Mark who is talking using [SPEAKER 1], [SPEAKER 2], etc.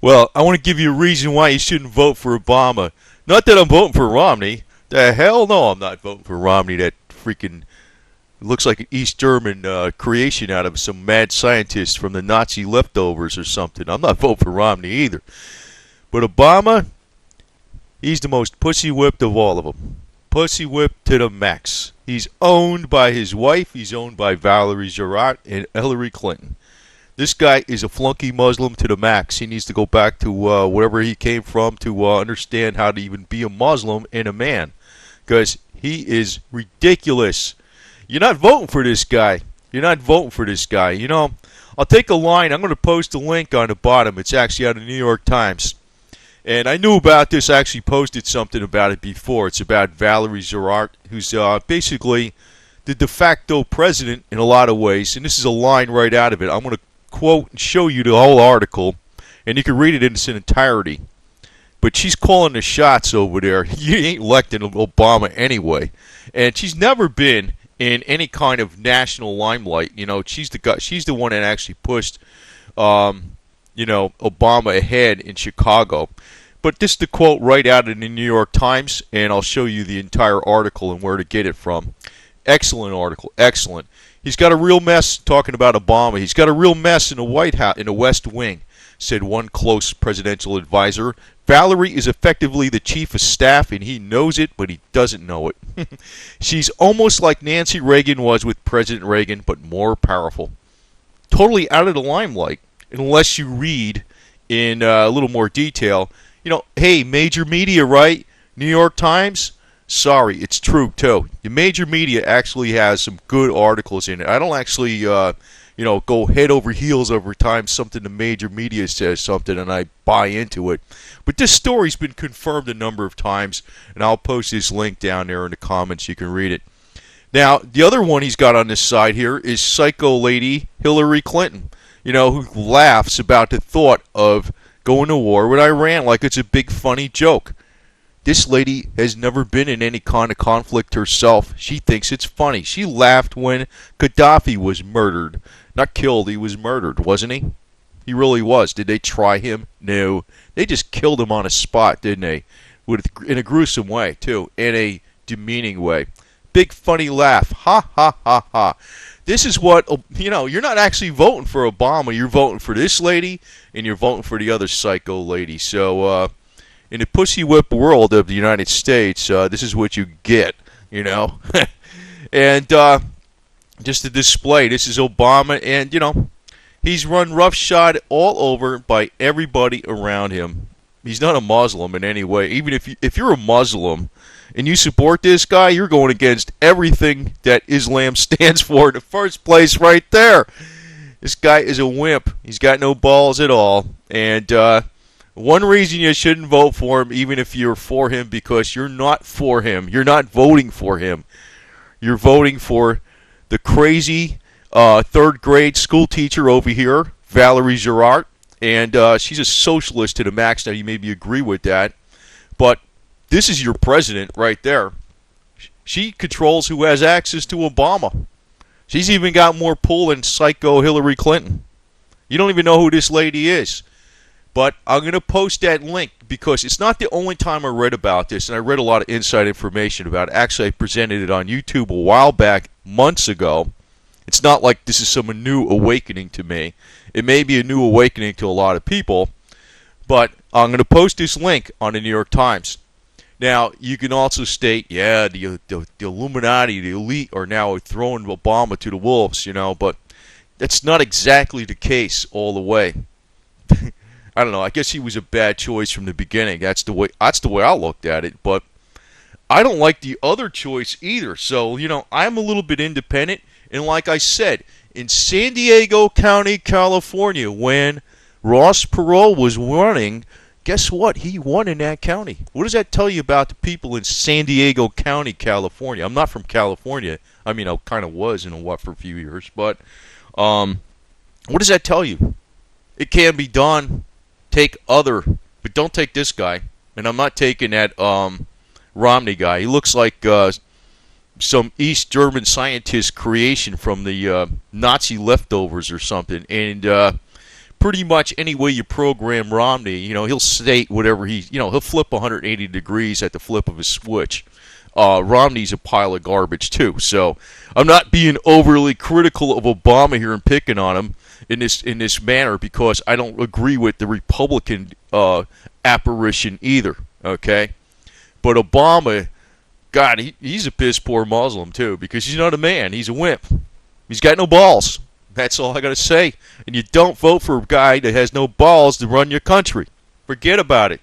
[SPEAKER 1] Well, I want to give you a reason why you shouldn't vote for Obama. Not that I'm voting for Romney. The hell no, I'm not voting for Romney. That freaking looks like an East German creation out of some mad scientist from the Nazi leftovers or something. I'm not voting for Romney either. But Obama, he's the most pussy whipped of all of them. Pussy whipped to the max. He's owned by his wife. He's owned by Valerie Jarrett and Hillary Clinton. This guy is a flunky Muslim to the max. He needs to go back to wherever he came from to understand how to even be a Muslim and a man. Because he is ridiculous. You're not voting for this guy. You're not voting for this guy. You know, I'll take a line. I'm going to post a link on the bottom. It's actually out of the New York Times. And I knew about this. I actually posted something about it before. It's about Valerie Jarrett, who's basically the de facto president in a lot of ways. And this is a line right out of it. I'm going to quote and show you the whole article, and you can read it in its entirety. But she's calling the shots over there. You ain't electing Obama anyway. And she's never been in any kind of national limelight. You know, she's the one that actually pushed Obama ahead in Chicago. But this is the quote right out of the New York Times, and I'll show you the entire article and where to get it from. Excellent article, excellent. He's got a real mess talking about Obama. He's got a real mess in the White House, in the West Wing, said one close presidential advisor. Valerie is effectively the chief of staff, and he knows it, but he doesn't know it. She's almost like Nancy Reagan was with President Reagan, but more powerful. Totally out of the limelight, unless you read in a little more detail. You know, hey, major media, right? New York Times? Sorry, it's true, too. The major media actually has some good articles in it. I don't actually, go head over heels every time something the major media says something and I buy into it. But this story's been confirmed a number of times, and I'll post this link down there in the comments. You can read it. Now, the other one he's got on this side here is psycho lady Hillary Clinton, who laughs about the thought of going to war with Iran like it's a big funny joke. This lady has never been in any kind of conflict herself. She thinks it's funny. She laughed when Gaddafi was murdered. Not killed, he was murdered, wasn't he? He really was. Did they try him? No. They just killed him on a spot, didn't they? In a gruesome way, too. In a demeaning way. Big funny laugh. Ha, ha, ha, ha. This is what, you're not actually voting for Obama. You're voting for this lady, and you're voting for the other psycho lady. So, in the pussy whip world of the United States, this is what you get, And just to display, this is Obama, and, he's run roughshod all over by everybody around him. He's not a Muslim in any way. Even if you're a Muslim and you support this guy, you're going against everything that Islam stands for in the first place right there. This guy is a wimp. He's got no balls at all. And one reason you shouldn't vote for him, even if you're for him, because you're not for him. You're not voting for him. You're voting for the crazy third-grade school teacher over here, Valerie Jarrett. And she's a socialist to the max. Now, you maybe agree with that. But this is your president right there. She controls who has access to Obama. She's even got more pull than psycho Hillary Clinton. You don't even know who this lady is. But I'm going to post that link because it's not the only time I read about this, and I read a lot of inside information about it. Actually, I presented it on YouTube a while back, months ago. It's not like this is some new awakening to me. It may be a new awakening to a lot of people, but I'm going to post this link on the New York Times. Now, you can also state, yeah, the Illuminati, the elite, are now throwing Obama to the wolves, but that's not exactly the case all the way. I don't know. I guess he was a bad choice from the beginning. That's the way I looked at it. But I don't like the other choice either. So, I'm a little bit independent. And like I said, in San Diego County, California, when Ross Perot was running, guess what? He won in that county. What does that tell you about the people in San Diego County, California? I'm not from California. I mean, I kind of was for a few years. But what does that tell you? It can be done. Take other, but don't take this guy. And I'm not taking that Romney guy. He looks like some East German scientist creation from the Nazi leftovers or something. And pretty much any way you program Romney, he'll state whatever he'll flip 180 degrees at the flip of a switch. Romney's a pile of garbage too. So I'm not being overly critical of Obama here and picking on him in this manner because I don't agree with the Republican apparition either. Okay, but Obama, God, he's a piss poor Muslim too because he's not a man. He's a wimp. He's got no balls. That's all I got to say. And you don't vote for a guy that has no balls to run your country. Forget about it.